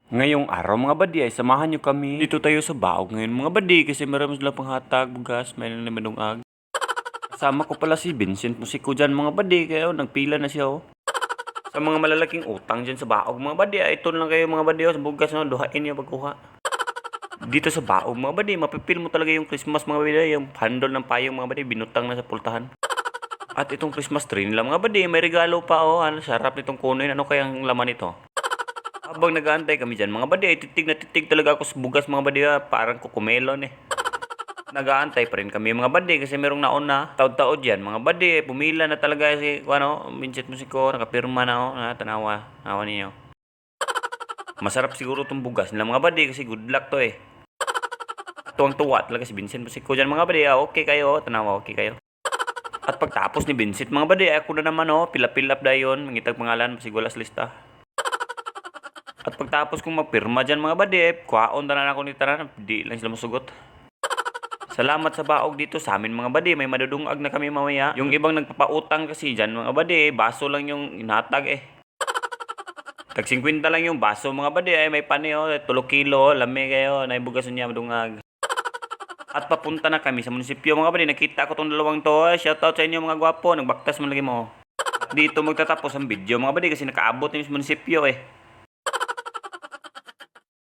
Ngayong araw mga badi ay samahan nyo kami. Dito tayo sa Baog ngayon mga badi kasi meron sila panghatag, bugas, may naman ag. Kasama ko pala si Vincent Musiko dyan mga badi kaya nagpila na siya Sa mga malalaking utang dyan sa Baog mga badi ay ito lang kayo mga badi sa bugas duhain niyo pagkuha. Dito sa Baog mga badi mapipil mo talaga yung Christmas mga badi, yung handle ng payong mga badi binutang na sa pultahan. At itong Christmas tree nila mga badi may regalo pa sarap nitong kuno yun, ano kayang laman ito? Habang nag-aantay kami dyan, mga badi, ay titig na titig talaga ako sa bugas mga badi, parang kukumelon Nag-aantay pa rin kami mga badi kasi merong nauna, taod-taod yan. Mga badi, pumila na talaga si, Vincent Musiko, nakapirma na tanawa, nawa ninyo. Masarap siguro itong bugas nila mga badi kasi good luck to Tuwang-tuwa talaga si Vincent Musiko dyan mga badi, okay kayo, tanawa, okay kayo. At pagtapos ni Vincent mga badi, ako na naman pilap-pilap dayon, mangitag pangalan, pasigulas lista. At pagtapos kong magpirma dyan mga badi, kuhaon na ako ni Taran, di lang sila masugot. Salamat sa Baog dito sa amin mga badi, may madudungag na kami mamaya. Yung ibang nagpapautang kasi dyan mga badi, baso lang yung inatag Tag 50 lang yung baso mga badi, may pani 3 kilo, lami kayo, naibugasan niya madungag. At papunta na kami sa munisipyo mga badi, nakita ko tong dalawang to, shoutout sa inyo mga gwapo, nagbaktas man lagi mo. At dito magtatapos ang video mga badi kasi nakaabot na yung munisipyo